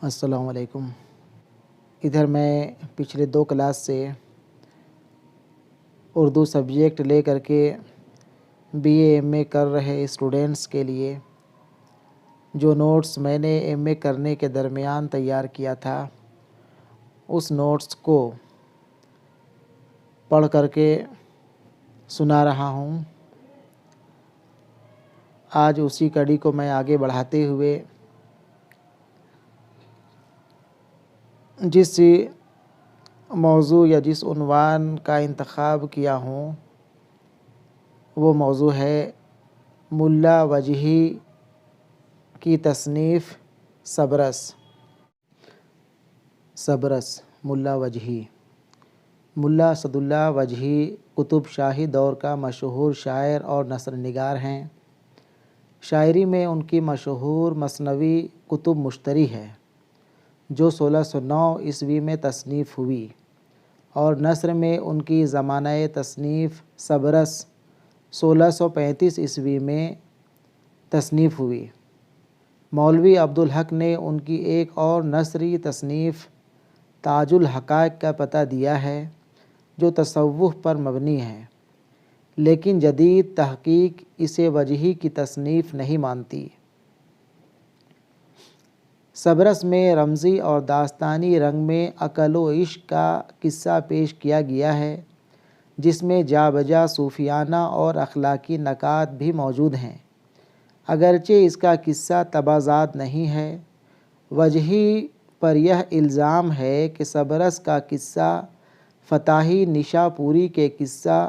السلام علیکم۔ ادھر میں پچھلے 2 کلاس سے اردو سبجیکٹ لے کر کے بی اے ایم اے کر رہے اسٹوڈنٹس کے لیے جو نوٹس میں نے ایم اے کرنے کے درمیان تیار کیا تھا اس نوٹس کو پڑھ کر کے سنا رہا ہوں۔ آج اسی کڑی کو میں آگے بڑھاتے ہوئے جس موضوع یا جس عنوان کا انتخاب کیا ہوں وہ موضوع ہے ملا وجہی کی تصنیف سبرس ملا وجہی۔ ملا اسد اللہ وجہی قطب شاہی دور کا مشہور شاعر اور نثر نگار ہیں۔ شاعری میں ان کی مشہور مثنوی کتب مشتری ہے جو 1609 عیسوی میں تصنیف ہوئی، اور نثر میں ان کی زمانہ تصنیف سبرس 1635 عیسوی میں تصنیف ہوئی۔ مولوی عبدالحق نے ان کی ایک اور نثری تصنیف تاج الحقائق کا پتہ دیا ہے جو تصوف پر مبنی ہے، لیکن جدید تحقیق اسے وجہی کی تصنیف نہیں مانتی۔ سبرس میں رمزی اور داستانی رنگ میں عقل و عشق کا قصہ پیش کیا گیا ہے، جس میں جا بجا صوفیانہ اور اخلاقی نکات بھی موجود ہیں، اگرچہ اس کا قصہ تبازات نہیں ہے۔ وجہی پر یہ الزام ہے کہ سبرس کا قصہ فتحی نشا پوری کے قصہ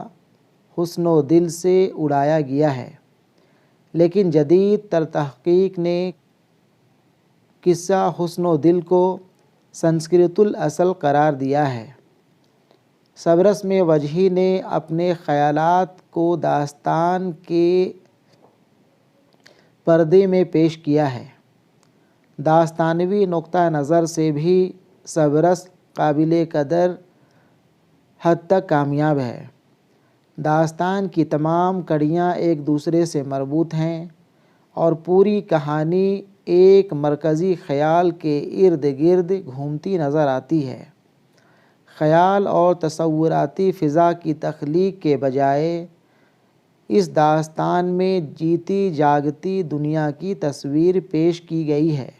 حسن و دل سے اڑایا گیا ہے، لیکن جدید تر تحقیق نے قصہ حسن و دل کو سنسکرت الاصل قرار دیا ہے۔ سبرس میں وجہی نے اپنے خیالات کو داستان کے پردے میں پیش کیا ہے۔ داستانوی نقطہ نظر سے بھی سبرس قابل قدر حد تک کامیاب ہے۔ داستان کی تمام کڑیاں ایک دوسرے سے مربوط ہیں اور پوری کہانی ایک مرکزی خیال کے ارد گرد گھومتی نظر آتی ہے۔ خیال اور تصوراتی فضا کی تخلیق کے بجائے اس داستان میں جیتی جاگتی دنیا کی تصویر پیش کی گئی ہے۔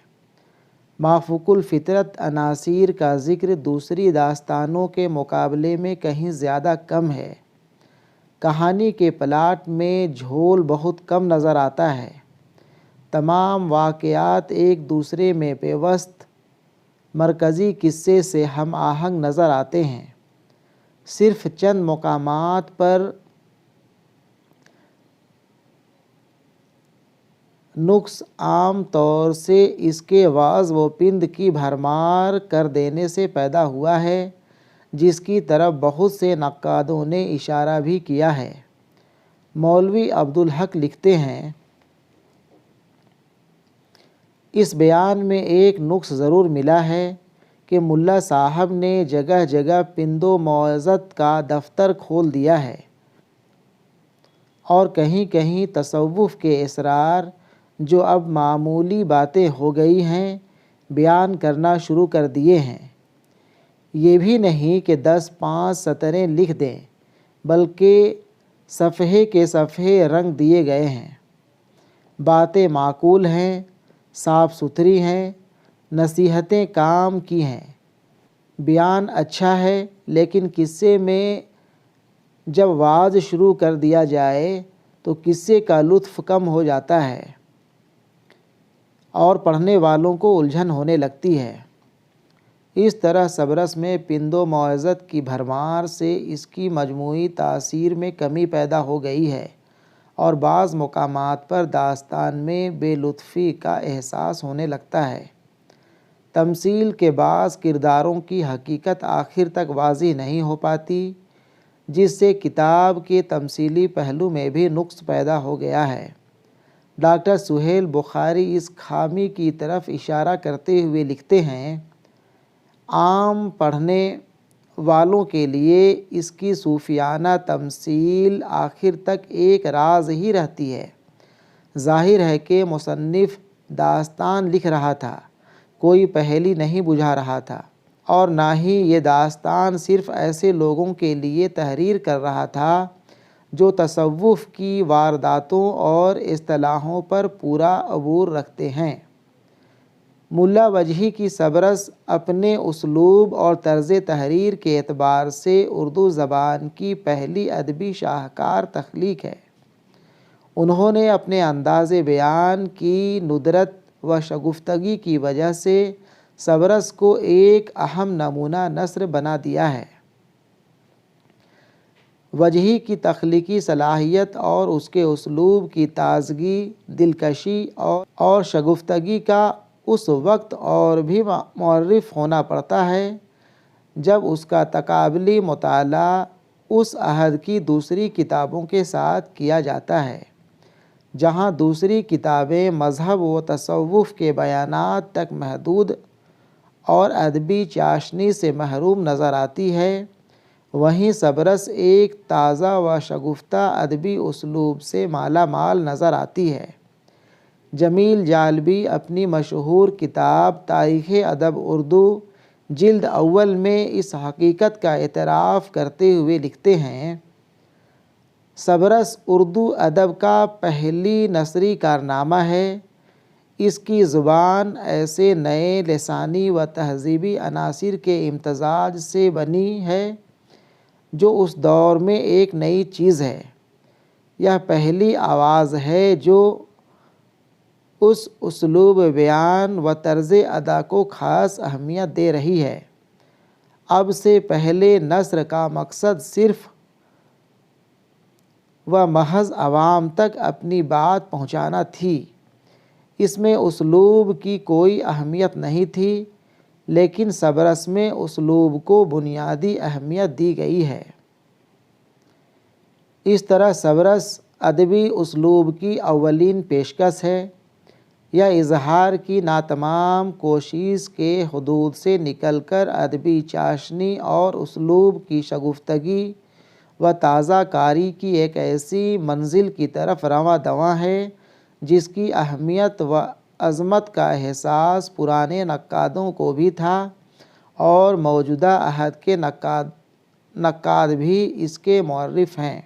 مافوق الفطرت عناصر کا ذکر دوسری داستانوں کے مقابلے میں کہیں زیادہ کم ہے۔ کہانی کے پلاٹ میں جھول بہت کم نظر آتا ہے۔ تمام واقعات ایک دوسرے میں پیوست مرکزی قصے سے ہم آہنگ نظر آتے ہیں۔ صرف چند مقامات پر نقص عام طور سے اس کے وعظ و پند کی بھرمار کر دینے سے پیدا ہوا ہے، جس کی طرف بہت سے نقادوں نے اشارہ بھی کیا ہے۔ مولوی عبدالحق لکھتے ہیں، اس بیان میں ایک نقص ضرور ملا ہے کہ ملا صاحب نے جگہ جگہ پند و موعظت کا دفتر کھول دیا ہے اور کہیں کہیں تصوف کے اسرار جو اب معمولی باتیں ہو گئی ہیں بیان کرنا شروع کر دیے ہیں۔ یہ بھی نہیں کہ 10-5 سطریں لکھ دیں، بلکہ صفحے کے صفحے رنگ دیے گئے ہیں۔ باتیں معقول ہیں، صاف ستھری ہیں، نصیحتیں کام کی ہیں۔ بیان اچھا ہے، لیکن قصے میں جب وعظ شروع کر دیا جائے تو قصے کا لطف کم ہو جاتا ہے اور پڑھنے والوں کو الجھن ہونے لگتی ہے۔ اس طرح سبرس میں پند و موعظت کی بھرمار سے اس کی مجموعی تاثیر میں کمی پیدا ہو گئی ہے اور بعض مقامات پر داستان میں بے لطفی کا احساس ہونے لگتا ہے۔ تمثیل کے بعض کرداروں کی حقیقت آخر تک واضح نہیں ہو پاتی، جس سے کتاب کے تمثیلی پہلو میں بھی نقص پیدا ہو گیا ہے۔ ڈاکٹر سہیل بخاری اس خامی کی طرف اشارہ کرتے ہوئے لکھتے ہیں، عام پڑھنے والوں کے لیے اس کی صوفیانہ تمثیل آخر تک ایک راز ہی رہتی ہے۔ ظاہر ہے کہ مصنف داستان لکھ رہا تھا، کوئی پہیلی نہیں بجھا رہا تھا، اور نہ ہی یہ داستان صرف ایسے لوگوں کے لیے تحریر کر رہا تھا جو تصوف کی وارداتوں اور اصطلاحوں پر پورا عبور رکھتے ہیں۔ ملا وجہی کی سبرس اپنے اسلوب اور طرز تحریر کے اعتبار سے اردو زبان کی پہلی ادبی شاہکار تخلیق ہے۔ انہوں نے اپنے انداز بیان کی ندرت و شگفتگی کی وجہ سے سبرس کو ایک اہم نمونہ نثر بنا دیا ہے۔ وجہی کی تخلیقی صلاحیت اور اس کے اسلوب کی تازگی، دلکشی اور شگفتگی کا اس وقت اور بھی معرف ہونا پڑتا ہے جب اس کا تقابلی مطالعہ اس عہد کی دوسری کتابوں کے ساتھ کیا جاتا ہے، جہاں دوسری کتابیں مذہب و تصوف کے بیانات تک محدود اور ادبی چاشنی سے محروم نظر آتی ہے، وہیں سبرس ایک تازہ و شگفتہ ادبی اسلوب سے مالا مال نظر آتی ہے۔ جمیل جالبی اپنی مشہور کتاب تاریخ ادب اردو جلد اول میں اس حقیقت کا اعتراف کرتے ہوئے لکھتے ہیں: سبرس اردو ادب کا پہلی نثری کارنامہ ہے۔ اس کی زبان ایسے نئے لسانی و تہذیبی عناصر کے امتزاج سے بنی ہے جو اس دور میں ایک نئی چیز ہے۔ یہ پہلی آواز ہے جو اس اسلوب بیان و طرز ادا کو خاص اہمیت دے رہی ہے۔ اب سے پہلے نثر کا مقصد صرف و محض عوام تک اپنی بات پہنچانا تھی۔ اس میں اسلوب کی کوئی اہمیت نہیں تھی، لیکن سبرس میں اسلوب کو بنیادی اہمیت دی گئی ہے۔ اس طرح سبرس ادبی اسلوب کی اولین پیشکش ہے۔ یہ اظہار کی ناتمام کوشش کے حدود سے نکل کر ادبی چاشنی اور اسلوب کی شگفتگی و تازہ کاری کی ایک ایسی منزل کی طرف رواں دواں ہے جس کی اہمیت و عظمت کا احساس پرانے نقادوں کو بھی تھا، اور موجودہ عہد کے نقاد بھی اس کے معرف ہیں۔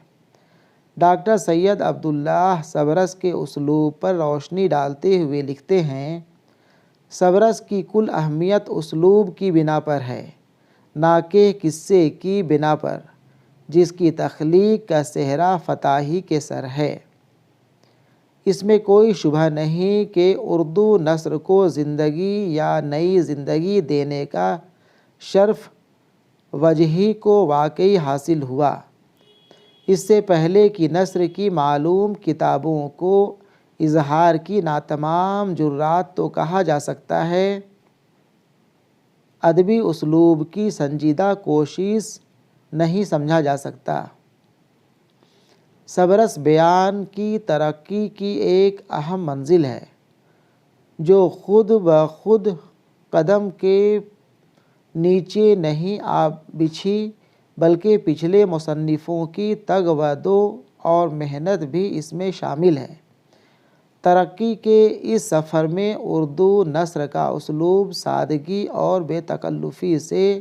ڈاکٹر سید عبداللہ سبرس کے اسلوب پر روشنی ڈالتے ہوئے لکھتے ہیں: سبرس کی کل اہمیت اسلوب کی بنا پر ہے، نہ کہ قصے کی بنا پر، جس کی تخلیق کا سہرا فتحی کے سر ہے۔ اس میں کوئی شبہ نہیں کہ اردو نثر کو زندگی یا نئی زندگی دینے کا شرف وجہی کو واقعی حاصل ہوا۔ اس سے پہلے کی نثر کی معلوم کتابوں کو اظہار کی ناتمام جرات تو کہا جا سکتا ہے، ادبی اسلوب کی سنجیدہ کوشش نہیں سمجھا جا سکتا۔ سبرس بیان کی ترقی کی ایک اہم منزل ہے جو خود بخود قدم کے نیچے نہیں آ بچھی، بلکہ پچھلے مصنفوں کی تگ و دو اور محنت بھی اس میں شامل ہے۔ ترقی کے اس سفر میں اردو نثر کا اسلوب سادگی اور بے تکلفی سے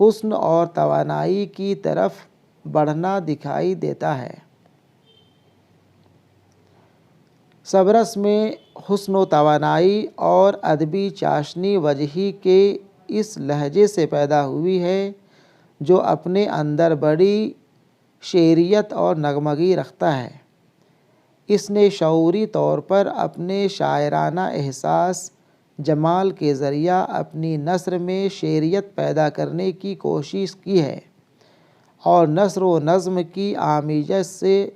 حسن اور توانائی کی طرف بڑھنا دکھائی دیتا ہے۔ سبرس میں حسن و توانائی اور ادبی چاشنی وجہی کے اس لہجے سے پیدا ہوئی ہے جو اپنے اندر بڑی شعریت اور نغمگی رکھتا ہے۔ اس نے شعوری طور پر اپنے شاعرانہ احساس جمال کے ذریعہ اپنی نثر میں شعریت پیدا کرنے کی کوشش کی ہے، اور نثر و نظم کی آمیزش سے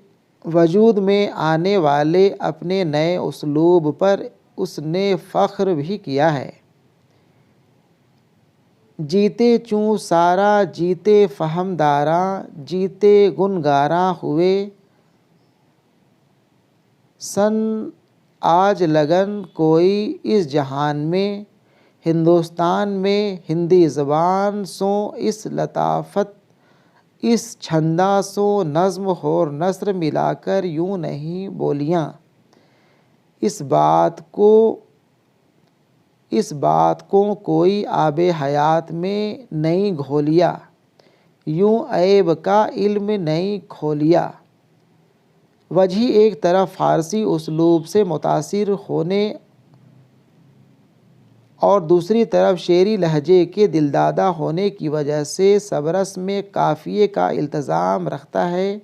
وجود میں آنے والے اپنے نئے اسلوب پر اس نے فخر بھی کیا ہے۔ جیتے چوں سارا جیتے فہم داراں، جیتے گن گاراں ہوئے، سن آج لگن کوئی اس جہان میں، ہندوستان میں ہندی زبان سوں اس لطافت اس چھندا سوں نظم اور نثر ملا کر یوں نہیں بولیاں۔ اس اس بات کو کوئی آب حیات میں نہیں گھولیا، یوں عیب کا علم نہیں کھولیا۔ وجہی ایک طرف فارسی اسلوب سے متاثر ہونے اور دوسری طرف شعری لہجے کے دلدادہ ہونے کی وجہ سے سبرس میں قافیے کا التزام رکھتا ہے۔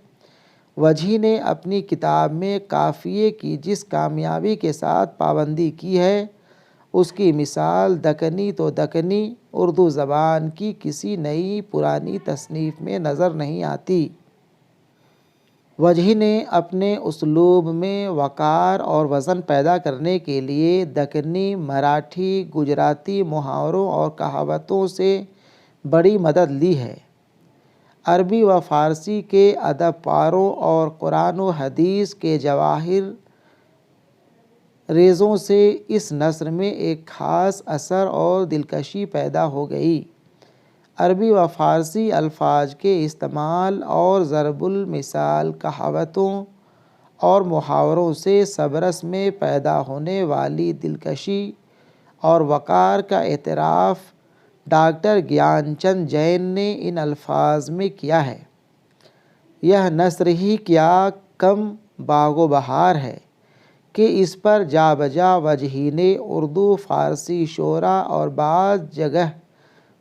وجہی نے اپنی کتاب میں قافیے کی جس کامیابی کے ساتھ پابندی کی ہے، اس کی مثال دکنی تو دکنی اردو زبان کی کسی نئی پرانی تصنیف میں نظر نہیں آتی۔ وجہی نے اپنے اسلوب میں وقار اور وزن پیدا کرنے کے لیے دکنی، مراٹھی، گجراتی محاوروں اور کہاوتوں سے بڑی مدد لی ہے۔ عربی و فارسی کے ادب پاروں اور قرآن و حدیث کے جواہر ریزوں سے اس نثر میں ایک خاص اثر اور دلکشی پیدا ہو گئی۔ عربی و فارسی الفاظ کے استعمال اور ضرب المثال کہاوتوں اور محاوروں سے سبرس میں پیدا ہونے والی دلکشی اور وقار کا اعتراف ڈاکٹر گیان چند جین نے ان الفاظ میں کیا ہے۔ یہ نثر ہی کیا کم باغ و بہار ہے کہ اس پر جا بجا وجہی نے اردو فارسی شعرا اور بعض جگہ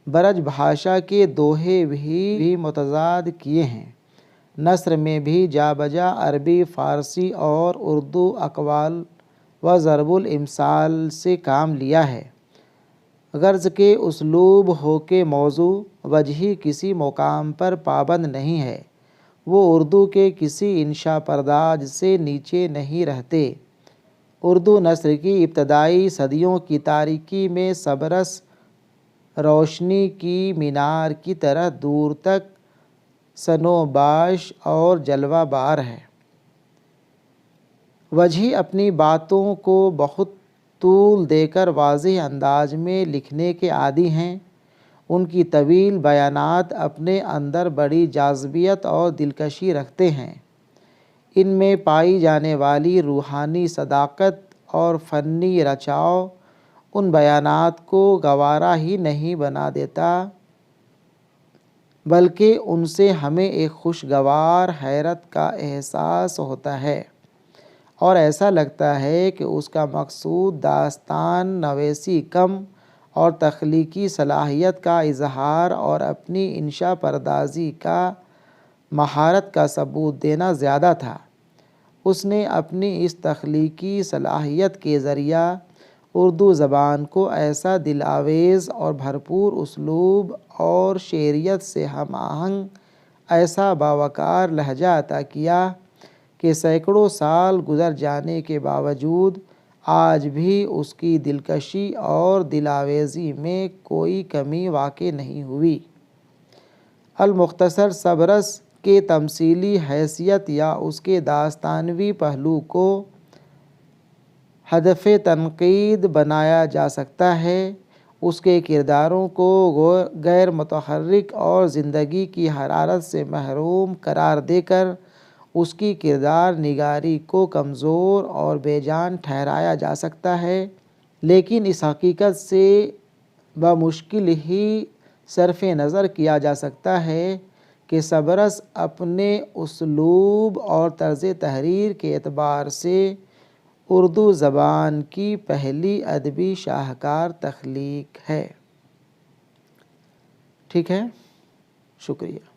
برج بھاشا کے دوہے بھی متضاد کیے ہیں۔ نثر میں بھی جا بجا عربی، فارسی اور اردو اقوال و ضرب الامثال سے کام لیا ہے، غرض کہ اسلوب ہو کہ موضوع وجہی کسی مقام پر پابند نہیں ہے، وہ اردو کے کسی انشا پرداز سے نیچے نہیں رہتے۔ اردو نثر کی ابتدائی صدیوں کی تاریکی میں سبرس روشنی کی مینار کی طرح دور تک سنوباش اور جلوہ بار ہے۔ وجہی اپنی باتوں کو بہت طول دے کر واضح انداز میں لکھنے کے عادی ہیں۔ ان کی طویل بیانات اپنے اندر بڑی جاذبیت اور دلکشی رکھتے ہیں۔ ان میں پائی جانے والی روحانی صداقت اور فنی رچاؤ ان بیانات کو گوارا ہی نہیں بنا دیتا، بلکہ ان سے ہمیں ایک خوشگوار حیرت کا احساس ہوتا ہے اور ایسا لگتا ہے کہ اس کا مقصود داستان نویسی کم اور تخلیقی صلاحیت کا اظہار اور اپنی انشا پردازی کا مہارت کا ثبوت دینا زیادہ تھا۔ اس نے اپنی اس تخلیقی صلاحیت کے ذریعہ اردو زبان کو ایسا دل آویز اور بھرپور اسلوب اور شعریت سے ہم آہنگ ایسا باوقار لہجہ عطا کیا کہ سینکڑوں سال گزر جانے کے باوجود آج بھی اس کی دلکشی اور دل آویزی میں کوئی کمی واقع نہیں ہوئی۔ المختصر سبرس کے تمثیلی حیثیت یا اس کے داستانوی پہلو کو ہدف تنقید بنایا جا سکتا ہے، اس کے کرداروں کو غیر متحرک اور زندگی کی حرارت سے محروم قرار دے کر اس کی کردار نگاری کو کمزور اور بے جان ٹھہرایا جا سکتا ہے، لیکن اس حقیقت سے بمشکل ہی صرف نظر کیا جا سکتا ہے کہ سبرس اپنے اسلوب اور طرز تحریر کے اعتبار سے اردو زبان کی پہلی ادبی شاہکار تخلیق ہے۔ ٹھیک ہے، شکریہ۔